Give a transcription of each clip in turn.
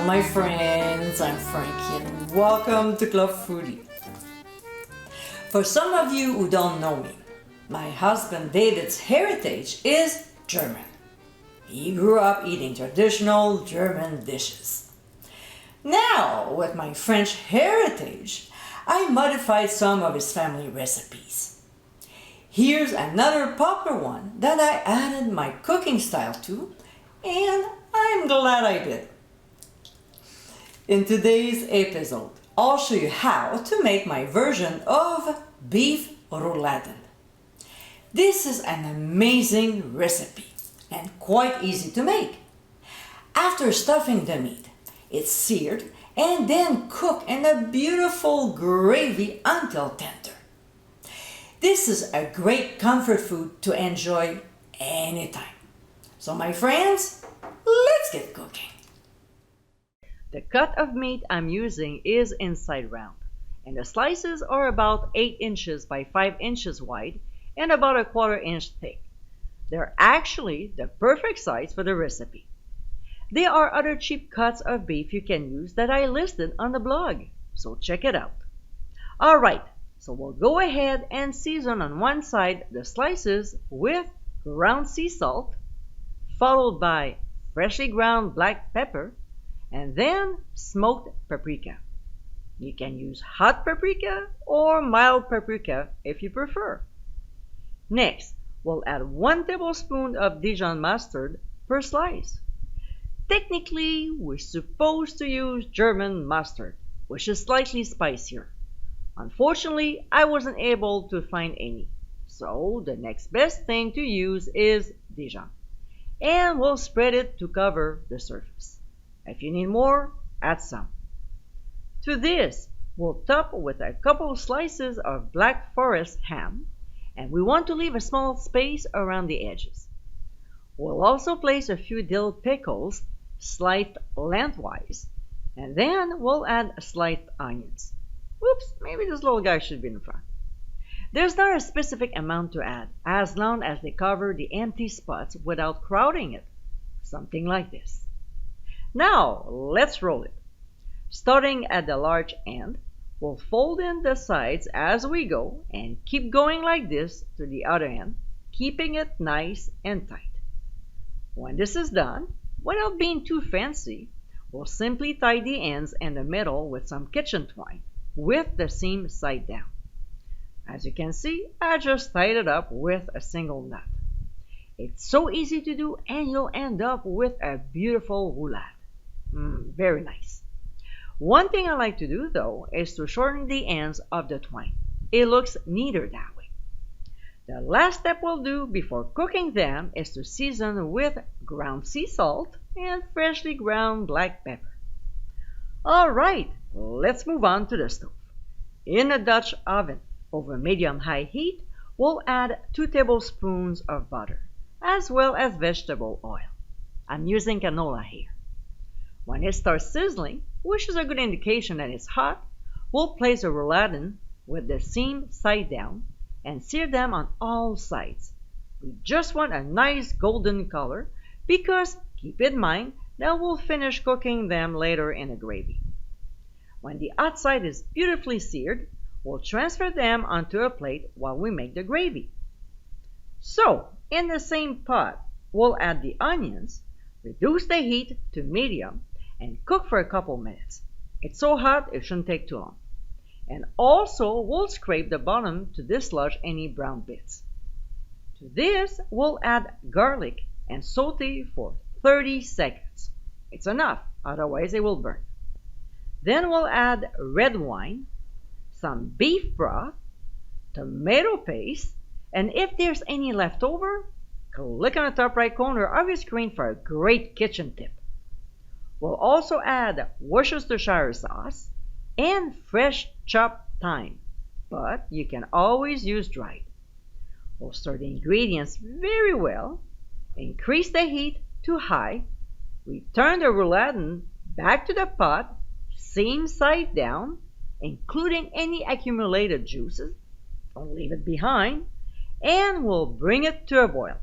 my friends, I'm Frankie and welcome to Club Foodie. For some of you who don't know me, my husband David's heritage is German. He grew up eating traditional German dishes. Now, with my French heritage, I modified some of his family recipes. Here's another popular one that I added my cooking style to, and I'm glad I did. In today's episode, I'll show you how to make my version of Beef Rouladen. This is an amazing recipe and quite easy to make. After stuffing the meat, it's seared and then cooked in a beautiful gravy until tender. This is a great comfort food to enjoy anytime. So my friends, let's get cooking. The cut of meat I'm using is inside round, and the slices are about 8 inches by 5 inches wide and about a 1/4 inch thick. They're actually the perfect size for the recipe. There are other cheap cuts of beef you can use that I listed on the blog, so check it out. Alright, so we'll go ahead and season on one side the slices with ground sea salt, followed by freshly ground black pepper, and then smoked paprika. You can use hot paprika or mild paprika if you prefer. Next, we'll add 1 tablespoon of Dijon mustard per slice. Technically, we're supposed to use German mustard, which is slightly spicier. Unfortunately, I wasn't able to find any, so the next best thing to use is Dijon. And we'll spread it to cover the surface. If you need more, add some. To this, we'll top with a couple slices of Black Forest ham, and we want to leave a small space around the edges. We'll also place a few dill pickles sliced lengthwise, and then we'll add sliced onions. Whoops, maybe this little guy should be in front. There's not a specific amount to add, as long as they cover the empty spots without crowding it. Something like this. Now, let's roll it. Starting at the large end, we'll fold in the sides as we go and keep going like this to the other end, keeping it nice and tight. When this is done, without being too fancy, we'll simply tie the ends in the middle with some kitchen twine, with the seam side down. As you can see, I just tied it up with a single knot. It's so easy to do, and you'll end up with a beautiful roulade. Very nice. One thing I like to do though is to shorten the ends of the twine. It looks neater that way. The last step we'll do before cooking them is to season with ground sea salt and freshly ground black pepper. Alright, let's move on to the stove. In a Dutch oven over medium-high heat, we'll add 2 tablespoons of butter, as well as vegetable oil. I'm using canola here. When it starts sizzling, which is a good indication that it's hot, we'll place the rouladen with the seam side down and sear them on all sides. We just want a nice golden color because keep in mind that we'll finish cooking them later in the gravy. When the outside is beautifully seared, we'll transfer them onto a plate while we make the gravy. So, in the same pot, we'll add the onions, reduce the heat to medium, and cook for a couple minutes. It's so hot it shouldn't take too long. And also, we'll scrape the bottom to dislodge any brown bits. To this, we'll add garlic and saute for 30 seconds. It's enough, otherwise it will burn. Then we'll add red wine, some beef broth, tomato paste, and if there's any left over, click on the top right corner of your screen for a great kitchen tip. We'll also add Worcestershire sauce and fresh chopped thyme, but you can always use dried. We'll stir the ingredients very well, increase the heat to high, return the rouladen back to the pot, same side down, including any accumulated juices, don't leave it behind, and we'll bring it to a boil.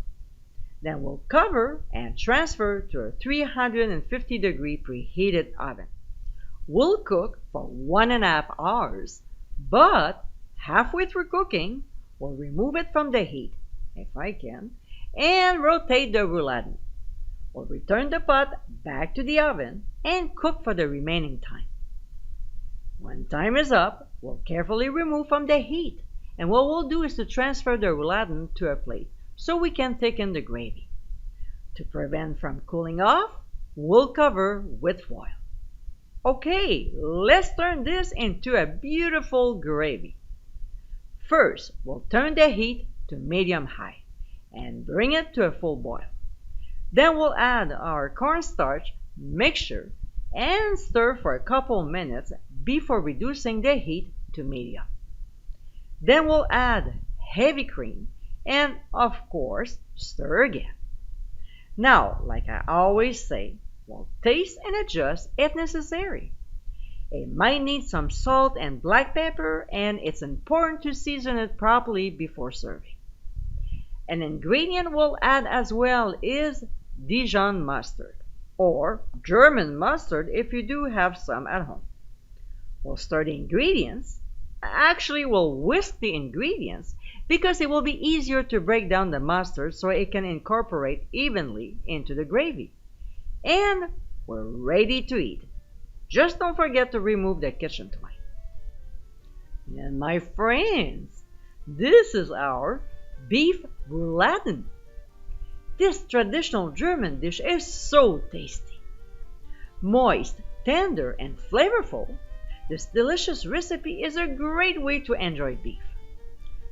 Then we'll cover and transfer to a 350-degree preheated oven. We'll cook for 1.5 hours, but halfway through cooking, we'll remove it from the heat, if I can, and rotate the rouladen. We'll return the pot back to the oven and cook for the remaining time. When time is up, we'll carefully remove from the heat, and what we'll do is to transfer the rouladen to a plate so we can thicken the gravy. To prevent from cooling off, we'll cover with foil. Okay, let's turn this into a beautiful gravy. First, we'll turn the heat to medium-high and bring it to a full boil. Then we'll add our cornstarch mixture and stir for a couple minutes before reducing the heat to medium. Then we'll add heavy cream and, of course, stir again. Now, like I always say, we'll taste and adjust if necessary. It might need some salt and black pepper, and it's important to season it properly before serving. An ingredient we'll add as well is Dijon mustard, or German mustard if you do have some at home. We'll stir the ingredients. Actually, we'll whisk the ingredients because it will be easier to break down the mustard so it can incorporate evenly into the gravy. And we're ready to eat. Just don't forget to remove the kitchen twine. And my friends, this is our Beef Rouladen. This traditional German dish is so tasty. Moist, tender, and flavorful, this delicious recipe is a great way to enjoy beef.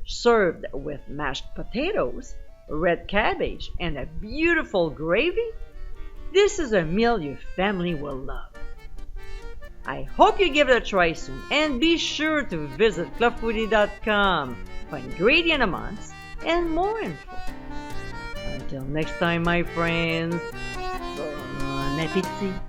Served with mashed potatoes, red cabbage, and a beautiful gravy, this is a meal your family will love. I hope you give it a try soon, and be sure to visit clubfoodie.com for ingredient amounts and more info. Until next time, my friends, bon appétit!